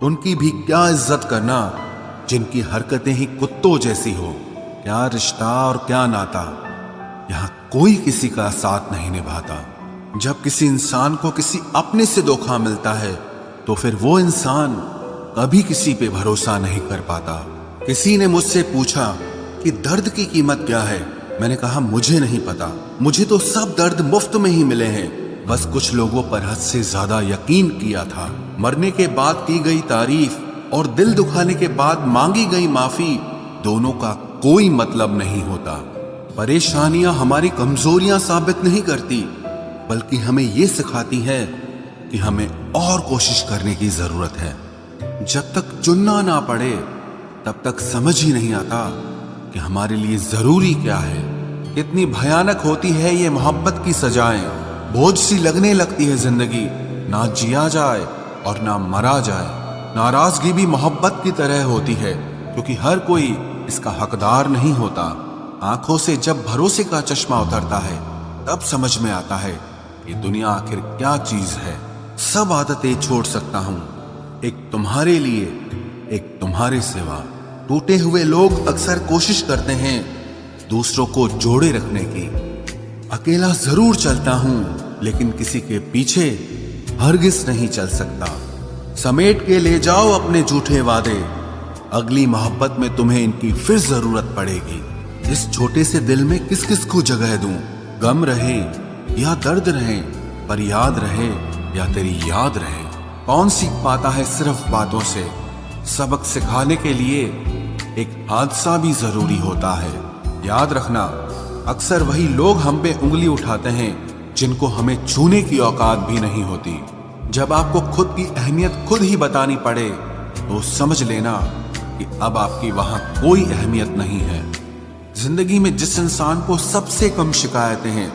तो उनकी भी क्या इज्जत करना जिनकी हरकतें ही कुत्तों जैसी हो। क्या रिश्ता और क्या नाता, यहां कोई किसी का साथ नहीं निभाता। जब किसी इंसान को किसी अपने से धोखा मिलता है तो फिर वो इंसान कभी किसी पे भरोसा नहीं कर पाता। किसी ने मुझसे पूछा कि दर्द की कीमत क्या है। मैंने कहा मुझे नहीं पता, मुझे तो सब दर्द मुफ्त में ही मिले हैं। बस कुछ लोगों पर हद से ज्यादा यकीन किया था। मरने के बाद की गई तारीफ और दिल दुखाने के बाद मांगी गई माफी, दोनों का कोई मतलब नहीं होता। परेशानियां हमारी कमजोरियां साबित नहीं करती, बल्कि हमें ये सिखाती है कि हमें और कोशिश करने की जरूरत है। जब तक चुनना ना पड़े तब तक समझ ही नहीं आता कि हमारे लिए जरूरी क्या है। कितनी भयानक होती है ये मोहब्बत की सजाएं। बोझ सी लगने लगती है जिंदगी, ना जिया जाए और ना मरा जाए। नाराजगी भी मोहब्बत की तरह होती है, क्योंकि हर कोई इसका हकदार नहीं होता। आंखों से जब भरोसे का चश्मा उतरता है तब समझ में आता है ये दुनिया आखिर क्या चीज है। सब आदतें छोड़ सकता हूं, एक तुम्हारे लिए, एक तुम्हारे सिवा। टूटे हुए लोग अक्सर कोशिश करते हैं दूसरों को जोड़े रखने की। अकेला जरूर चलता हूं, लेकिन किसी के पीछे हरगिज नहीं चल सकता। समेट के ले जाओ अपने झूठे वादे, अगली मोहब्बत में तुम्हें इनकी फिर जरूरत पड़ेगी। इस छोटे से दिल में किस किस को जगह दूं? गम रहे या दर्द रहे, पर याद रहे या तेरी याद रहे। कौन सीख पाता है सिर्फ बातों से? सबक सिखाने के लिए एक हादसा भी जरूरी होता है। याद रखना, अक्सर वही लोग हम पे उंगली उठाते हैं जिनको हमें छूने की औकात भी नहीं होती। जब आपको खुद की अहमियत खुद ही बतानी पड़े तो समझ लेना कि अब आपकी वहां कोई अहमियत नहीं है। जिंदगी में जिस इंसान को सबसे कम शिकायतें हैं,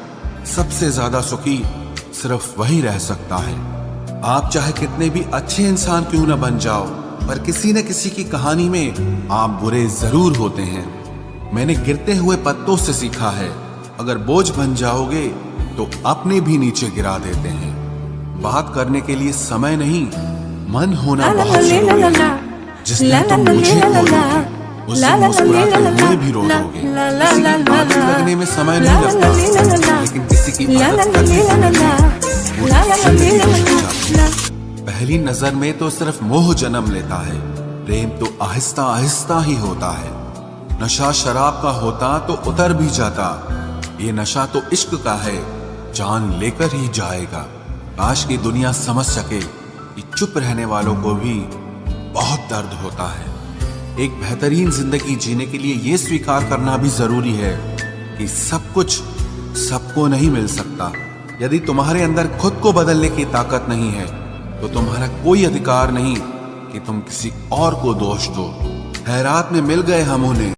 सबसे ज्यादा सुखी सिर्फ वही रह सकता है। आप चाहे कितने भी अच्छे इंसान क्यों न बन जाओ, पर किसी न किसी की कहानी में आप बुरे जरूर होते हैं। मैंने गिरते हुए पत्तों से सीखा है, अगर बोझ बन जाओगे तो अपने भी नीचे गिरा देते हैं। बात करने के लिए समय नहीं, मन होना बहुत जरूरी है। जिस दिन तुम मुझे खोलोगे उस दिन मुस्कुराते हुए भी रो दोगे। किसी की आदत लगने में समय नहीं लगता, लेकिन किसी की आदत करने से वो जिंदगी बदल जाती है। पहली नजर में तो सिर्फ मोह जन्म लेता है, प्रेम तो आहिस्ता आहिस्ता ही होता है। नशा शराब का होता तो उतर भी जाता, ये नशा तो इश्क का है, जान लेकर ही जाएगा। काश की दुनिया समझ सके कि चुप रहने वालों को भी बहुत दर्द होता है। एक बेहतरीन जिंदगी जीने के लिए ये स्वीकार करना भी जरूरी है कि सब कुछ सबको नहीं मिल सकता। यदि तुम्हारे अंदर खुद को बदलने की ताकत नहीं है तो तुम्हारा कोई अधिकार नहीं कि तुम किसी और को दोष दो। खैरात में मिल गए हम उन्हें